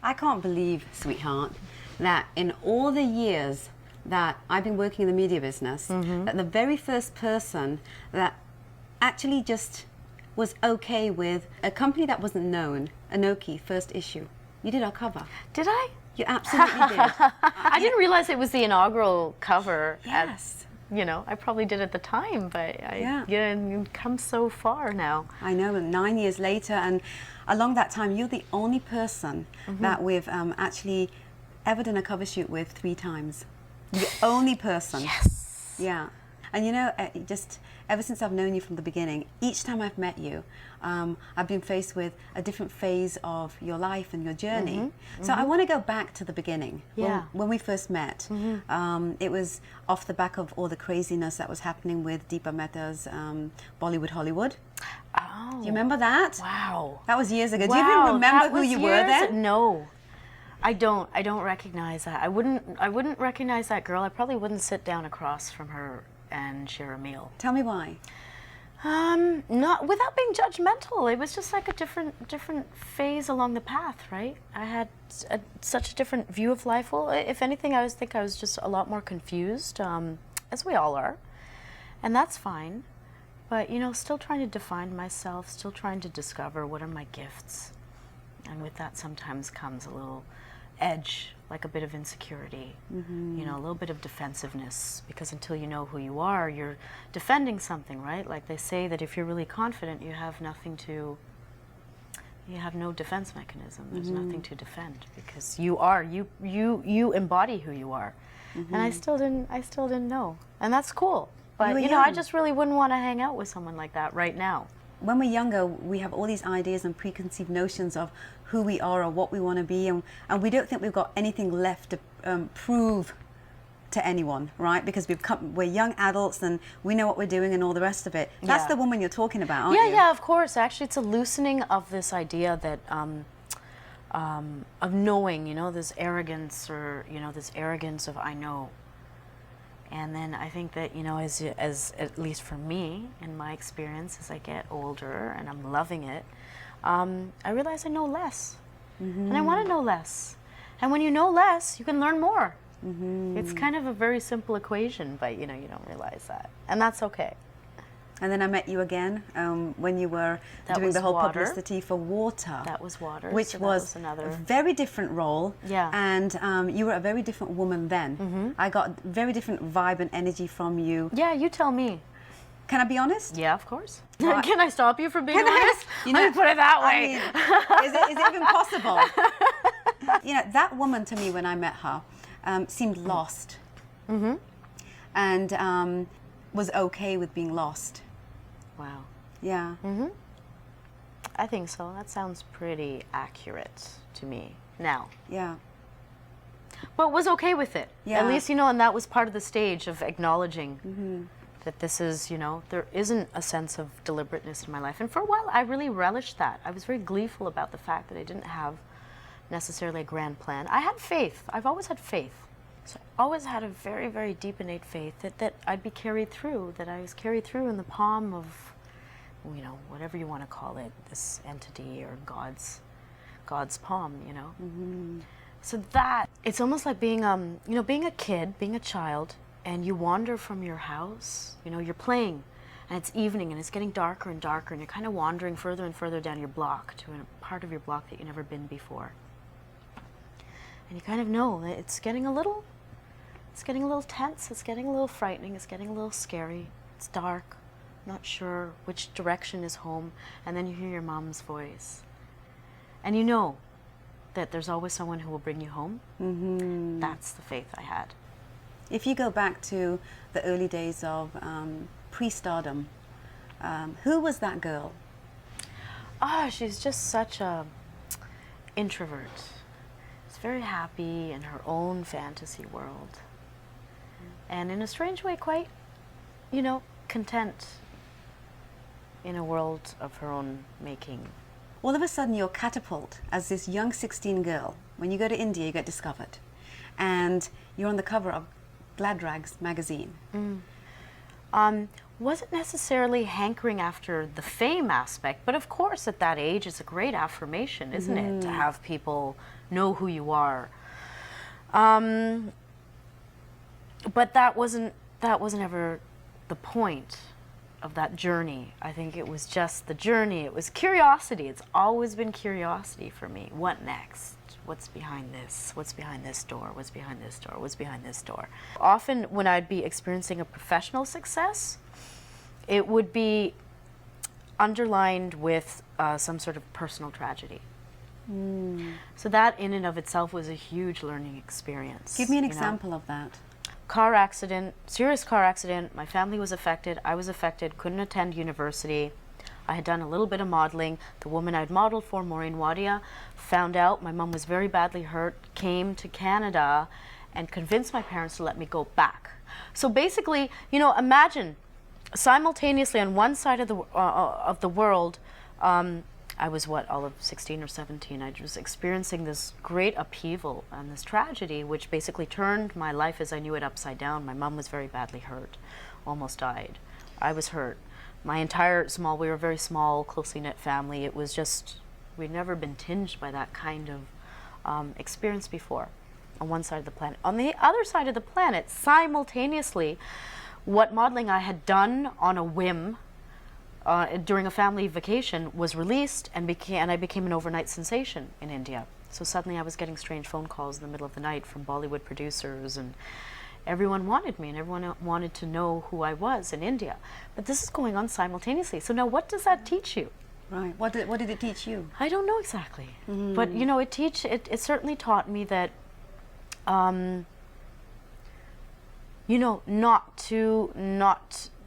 I can't believe, sweetheart, that in all the years that I've been working in the media business, that the very first person that actually just was okay with a company that wasn't known, Anoki, first issue. You did our cover. Did I? You absolutely did. I didn't realize it was the inaugural cover. Yes. You know, I probably did at the time, but you've come so far now. I know, and 9 years later, and along that time, you're the only person that we've actually ever done a cover shoot with 3 times. The only person. Yes. Yeah. And you know, just ever since I've known you from the beginning, each time I've met you, I've been faced with a different phase of your life and your journey. So I want to go back to the beginning. Yeah. When we first met, it was off the back of all the craziness that was happening with Deepa Mehta's Bollywood Hollywood. Oh. Do you remember that? Wow. That was years ago. Wow, Do you even remember that who was you were years then? No. I don't recognize that. I wouldn't recognize that girl. I probably wouldn't sit down across from her and share a meal. Tell me why. Not without being judgmental. It was just like a different phase along the path, right? I had such a different view of life. Well, if anything, I think I was just a lot more confused, as we all are, and that's fine. But you know, still trying to define myself, still trying to discover what are my gifts, and with that sometimes comes a little edge, like a bit of insecurity, you know, a little bit of defensiveness, because until you know who you are, you're defending something, right? Like they say that if you're really confident, you have no defense mechanism. There's nothing to defend, because you embody who you are. And I still didn't know, and that's cool. But you know, I just really wouldn't want to hang out with someone like that right now. When we're younger, we have all these ideas and preconceived notions of who we are or what we want to be, and we don't think we've got anything left to prove to anyone, right? Because we're young adults and we know what we're doing and all the rest of it. That's the woman you're talking about, aren't you? Yeah, of course. Actually, it's a loosening of this idea that of knowing, you know, this arrogance, or you know, this arrogance of I know. And then I think that, you know, as at least for me, in my experience, as I get older and I'm loving it, I realize I know less. And I want to know less. And when you know less, you can learn more. It's kind of a very simple equation, but, you know, you don't realize that. And that's okay. And then I met you again when you were doing the whole publicity for water. That was water. Which was another a very different role. Yeah. And you were a very different woman then. I got very different vibe and energy from you. Yeah, you tell me. Can I be honest? Yeah, of course. Well, Can I stop you from being honest? You know, Let me put it that way. I mean, is it even possible? You know, that woman to me when I met her seemed lost. And was okay with being lost. Wow. Yeah. I think so. That sounds pretty accurate to me now. Yeah. But was okay with it. Yeah. At least, you know, and that was part of the stage of acknowledging that this is, you know, there isn't a sense of deliberateness in my life. And for a while, I really relished that. I was very gleeful about the fact that I didn't have necessarily a grand plan. I had faith. I've always had faith. So I always had a very, very deep innate faith that I'd be carried through, that I was carried through in the palm of, you know, whatever you want to call it, this entity or God's palm, you know. So that, it's almost like being, you know, being a kid, being a child, and you wander from your house, you know, you're playing, and it's evening, and it's getting darker and darker, and you're kind of wandering further and further down your block to a part of your block that you've never been before. And you kind of know that it's getting a little tense, it's getting a little frightening, it's getting a little scary, it's dark, not sure which direction is home, and then you hear your mom's voice. And you know that there's always someone who will bring you home. That's the faith I had. If you go back to the early days of pre-stardom, who was that girl? She's just such a introvert. She's very happy in her own fantasy world. And in a strange way, quite, you know, content in a world of her own making. All of a sudden, you're catapulted as this young 16 girl. When you go to India, you get discovered. And you're on the cover of Glad Rags magazine. wasn't necessarily hankering after the fame aspect, but of course at that age it's a great affirmation, isn't it, to have people know who you are. But that wasn't ever the point of that journey. I think it was just the journey. It was curiosity. It's always been curiosity for me. What next? What's behind this? What's behind this door? What's behind this door? What's behind this door? Often when I'd be experiencing a professional success, it would be underlined with some sort of personal tragedy. So that in and of itself was a huge learning experience. Give me an example of that. Car accident, serious car accident, my family was affected, I was affected, couldn't attend university. I had done a little bit of modeling. The woman I'd modeled for, Maureen Wadia, found out my mom was very badly hurt, came to Canada and convinced my parents to let me go back. So basically, you know, imagine simultaneously on one side of the world, I was all of 16 or 17. I was experiencing this great upheaval and this tragedy, which basically turned my life as I knew it upside down. My mom was very badly hurt, almost died. I was hurt. My entire we were a very small, closely knit family. It was just, we'd never been tinged by that kind of experience before on one side of the planet. On the other side of the planet, simultaneously, what modeling I had done on a whim during a family vacation was released and I became an overnight sensation in India. So suddenly I was getting strange phone calls in the middle of the night from Bollywood producers, and everyone wanted me and everyone wanted to know who I was in India. But this is going on simultaneously. So now what does that teach you? Right. What did it teach you? I don't know exactly. But you know, it certainly taught me that you know, not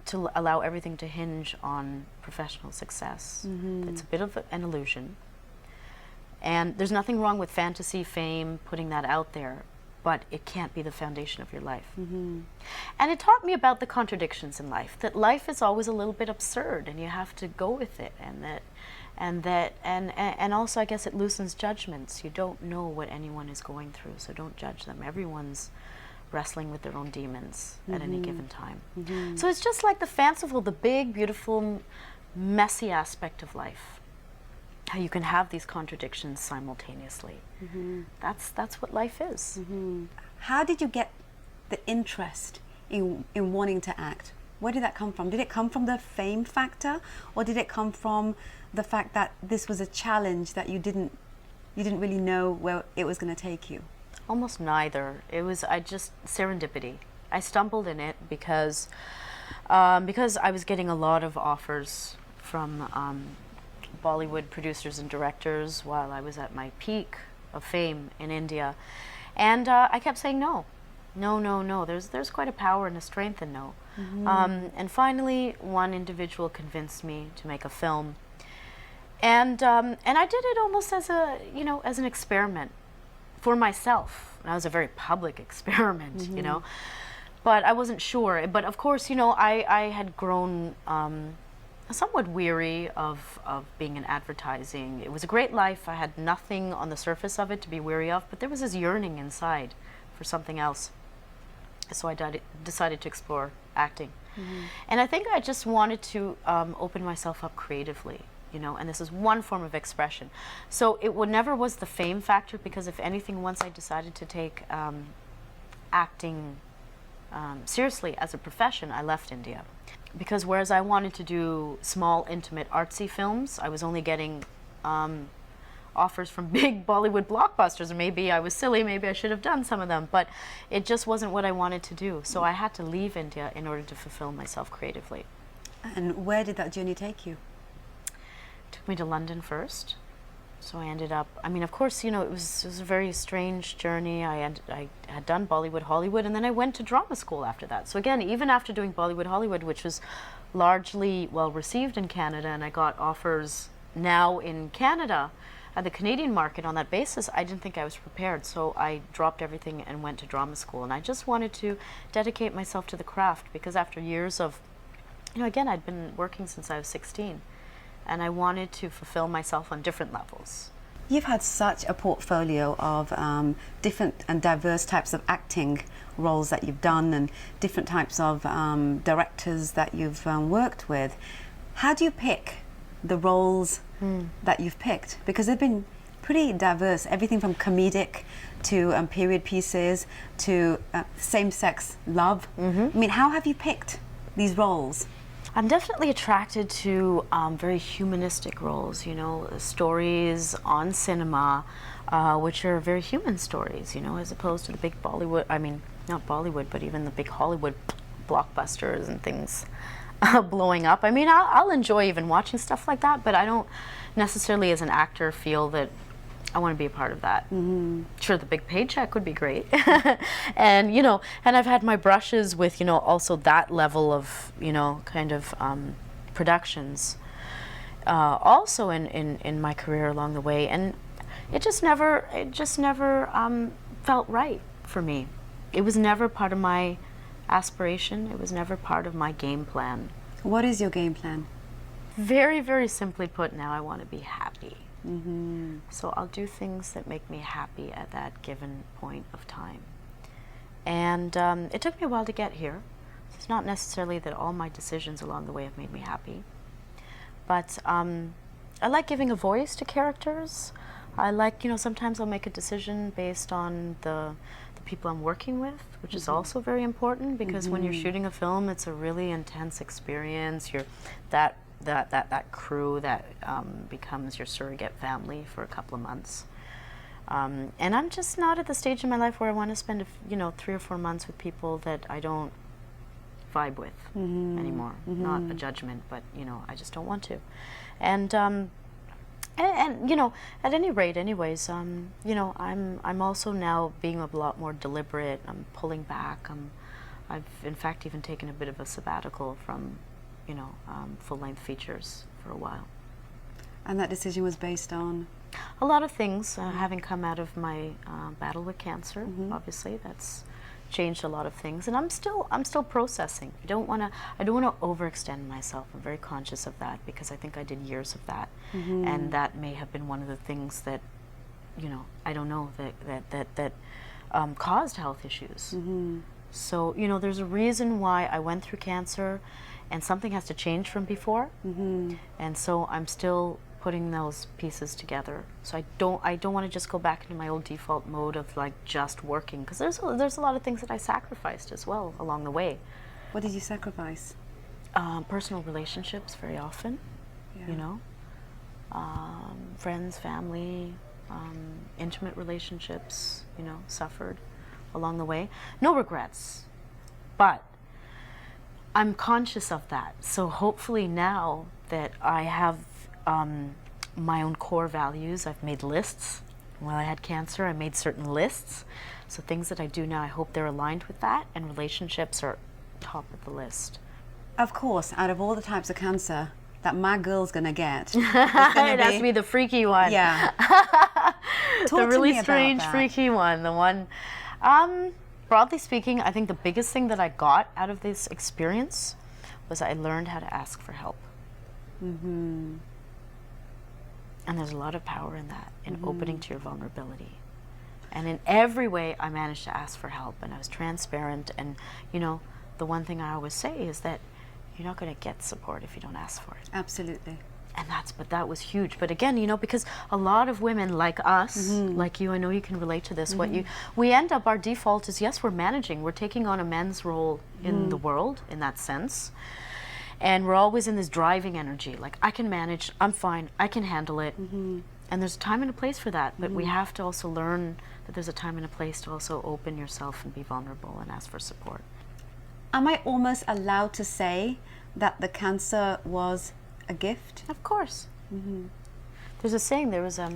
to allow everything to hinge on professional success. It's a bit of an illusion. And there's nothing wrong with fantasy, fame, putting that out there, but it can't be the foundation of your life. And it taught me about the contradictions in life, that life is always a little bit absurd and you have to go with it, and also I guess it loosens judgments. You don't know what anyone is going through, so don't judge them. Everyone's wrestling with their own demons at any given time. So it's just like the fanciful, the big, beautiful, messy aspect of life. How you can have these contradictions simultaneously. That's what life is. How did you get the interest in wanting to act? Where did that come from? Did it come from the fame factor, or did it come from the fact that this was a challenge that you didn't really know where it was going to take you? Almost neither. It was just serendipity. I stumbled in it because I was getting a lot of offers from Bollywood producers and directors while I was at my peak of fame in India, and I kept saying no. There's quite a power and a strength in no. And finally, one individual convinced me to make a film, and I did it almost as an experiment for myself. And that was a very public experiment, you know, but I wasn't sure. But of course, you know, I had grown somewhat weary of being in advertising. It was a great life. I had nothing on the surface of it to be weary of, but there was this yearning inside for something else. So I decided to explore acting. And I think I just wanted to open myself up creatively. You know, and this is one form of expression. So it never was the fame factor, because if anything, once I decided to take acting seriously as a profession, I left India. Because whereas I wanted to do small, intimate, artsy films, I was only getting offers from big Bollywood blockbusters. Or maybe I was silly, maybe I should have done some of them, but it just wasn't what I wanted to do. So I had to leave India in order to fulfill myself creatively. And where did that journey take you? Took me to London first. So I ended up, I mean, of course, you know, it was a very strange journey. I had done Bollywood, Hollywood, and then I went to drama school after that. So again, even after doing Bollywood, Hollywood, which was largely well received in Canada, and I got offers now in Canada at the Canadian market on that basis, I didn't think I was prepared. So I dropped everything and went to drama school. And I just wanted to dedicate myself to the craft, because after years of, you know, again, I'd been working since I was 16. And I wanted to fulfill myself on different levels. You've had such a portfolio of different and diverse types of acting roles that you've done, and different types of directors that you've worked with. How do you pick the roles that you've picked? Because they've been pretty diverse, everything from comedic to period pieces to same-sex love. I mean, how have you picked these roles? I'm definitely attracted to very humanistic roles, you know, stories on cinema, which are very human stories, you know, as opposed to the big Bollywood, I mean, not Bollywood, but even the big Hollywood blockbusters and things blowing up. I mean, I'll enjoy even watching stuff like that, but I don't necessarily as an actor feel that I want to be a part of that. Sure, the big paycheck would be great. And, you know, and I've had my brushes with, you know, also that level of, you know, kind of productions also in my career along the way. And it just never felt right for me. It was never part of my aspiration. It was never part of my game plan. What is your game plan? Very, very simply put, now I want to be happy. So I'll do things that make me happy at that given point of time. And it took me a while to get here. It's not necessarily that all my decisions along the way have made me happy. But I like giving a voice to characters. I like, you know, sometimes I'll make a decision based on the people I'm working with, which is also very important, because when you're shooting a film, it's a really intense experience. You're that crew that becomes your surrogate family for a couple of months. And I'm just not at the stage in my life where I want to spend, you know, 3 or 4 months with people that I don't vibe with anymore. Not a judgment, but, you know, I just don't want to. And you know, at any rate, anyways, you know, I'm also now being a lot more deliberate. I'm pulling back. I've in fact even taken a bit of a sabbatical from, you know, full-length features for a while. And that decision was based on? A lot of things, having come out of my battle with cancer. Obviously, that's changed a lot of things, and I'm still processing. I don't want to overextend myself. I'm very conscious of that, because I think I did years of that, and that may have been one of the things that, you know, I don't know, that caused health issues. So, you know, there's a reason why I went through cancer, and something has to change from before, and so I'm still putting those pieces together. So I don't want to just go back into my old default mode of like just working, because there's a lot of things that I sacrificed as well along the way. What did you sacrifice? Personal relationships very often, you know, friends, family, intimate relationships, you know, suffered along the way. No regrets, but I'm conscious of that. So hopefully now that I have my own core values, I've made lists. When I had cancer, I made certain lists. So things that I do now, I hope they're aligned with that, and relationships are top of the list. Of course, out of all the types of cancer that my girl's gonna get, It has to be the freaky one. Yeah. The really strange, freaky one. The one, broadly speaking, I think the biggest thing that I got out of this experience was I learned how to ask for help. And there's a lot of power in that, in opening to your vulnerability. And in every way, I managed to ask for help, and I was transparent. And, you know, the one thing I always say is that you're not going to get support if you don't ask for it. Absolutely. And that was huge. But again, you know, because a lot of women like us, like you, I know you can relate to this, we end up, our default is, yes, we're managing, we're taking on a man's role in the world, in that sense. And we're always in this driving energy, like, I can manage, I'm fine, I can handle it. And there's a time and a place for that, but we have to also learn that there's a time and a place to also open yourself and be vulnerable and ask for support. Am I almost allowed to say that the cancer was a gift? Of course. There's a saying, there was, I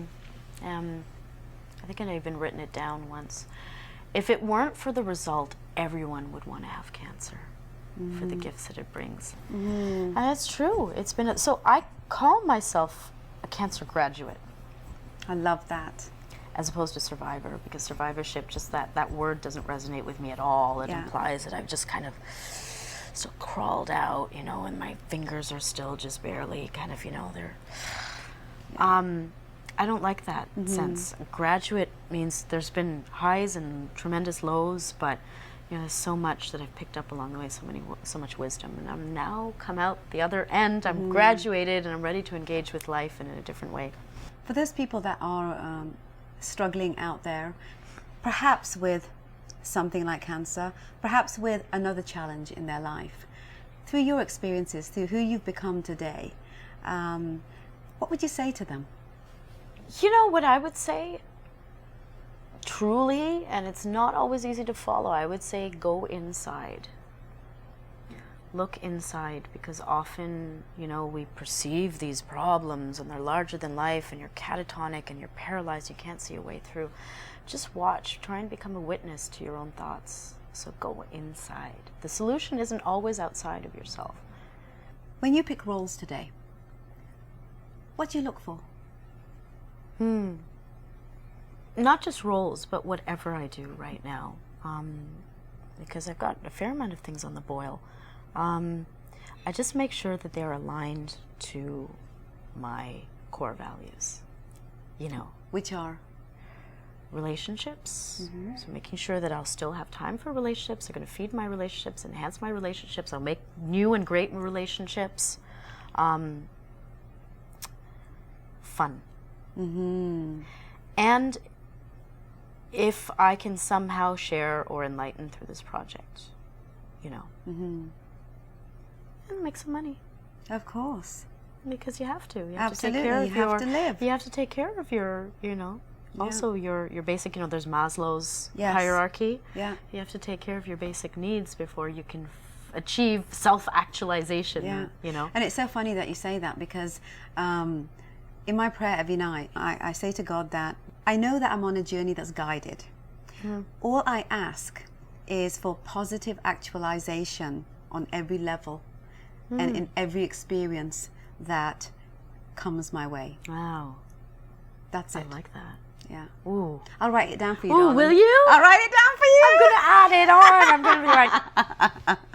think I'd even written it down once. If it weren't for the result, everyone would want to have cancer. For the gifts that it brings. And it's true. It's been so I call myself a cancer graduate. I love that. As opposed to survivor, because survivorship, just that word doesn't resonate with me at all. It implies that I've just kind of still crawled out, you know, and my fingers are still just barely kind of, you know, they're I don't like that sense. Graduate means there's been highs and tremendous lows, but there's so much that I've picked up along the way, so much wisdom, and I'm now come out the other end. I'm graduated, and I'm ready to engage with life in a different way. For those people that are struggling out there, perhaps with something like cancer, perhaps with another challenge in their life, through your experiences, through who you've become today, what would you say to them? You know what I would say? Truly, and it's not always easy to follow, I would say go inside. Look inside, because often, we perceive these problems and they're larger than life and you're catatonic and you're paralyzed, you can't see a way through. Just watch, try and become a witness to your own thoughts. So go inside. The solution isn't always outside of yourself. When you pick roles today, what do you look for? Not just roles, but whatever I do right now. Because I've got a fair amount of things on the boil. I just make sure that they're aligned to my core values. Which are? Relationships. So making sure that I'll still have time for relationships. They're going to feed my relationships, enhance my relationships. I'll make new and great relationships. Fun. And if I can somehow share or enlighten through this project, and make some money. Of course. Because you have to. You have Absolutely. To take care of you have to live. You have to take care of your, also your basic, there's Maslow's Yes. hierarchy. Yeah. You have to take care of your basic needs before you can achieve self-actualization, And it's so funny that you say that, because in my prayer every night, I say to God that I know that I'm on a journey that's guided. All I ask is for positive actualization on every level and in every experience that comes my way. Wow. That's it. I like that. Yeah. Ooh. I'll write it down for you, Ooh, darling. will you? I'll write it down for you. I'm going to add it on. I'm going to be like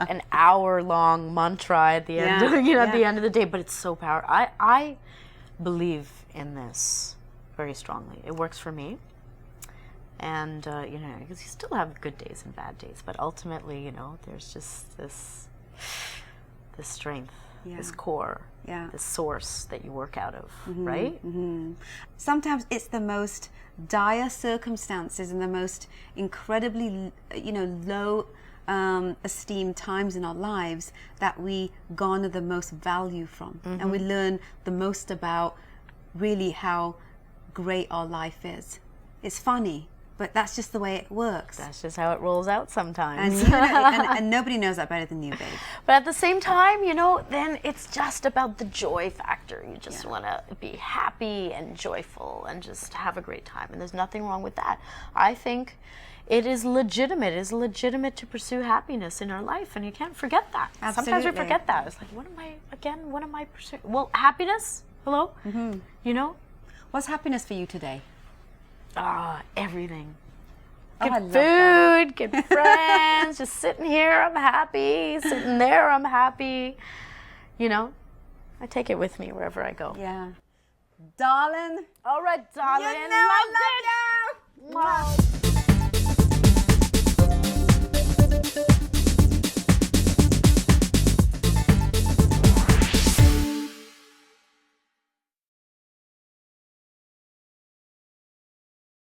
an hour-long mantra at the end, at the end of the day. But it's so powerful. I believe in this very strongly. It works for me. And, because you still have good days and bad days. But ultimately, there's just this strength, this core, this source that you work out of, right? Sometimes it's the most dire circumstances and the most incredibly, low esteemed times in our lives that we garner the most value from. And we learn the most about really how great our life is. It's funny, but that's just the way it works. That's just how it rolls out sometimes. And nobody knows that better than you, babe. But at the same time, then it's just about the joy factor. You just want to be happy and joyful and just have a great time. And there's nothing wrong with that. I think it is legitimate. It is legitimate to pursue happiness in our life, and you can't forget that. Absolutely. Sometimes we forget that. It's like, what am I pursuing? Well, happiness, hello? What's happiness for you today? Everything. I Good love that. food, good friends, just sitting here, I'm happy. Sitting there, I'm happy. I take it with me wherever I go. Yeah. Darling. All right, darling. I love you.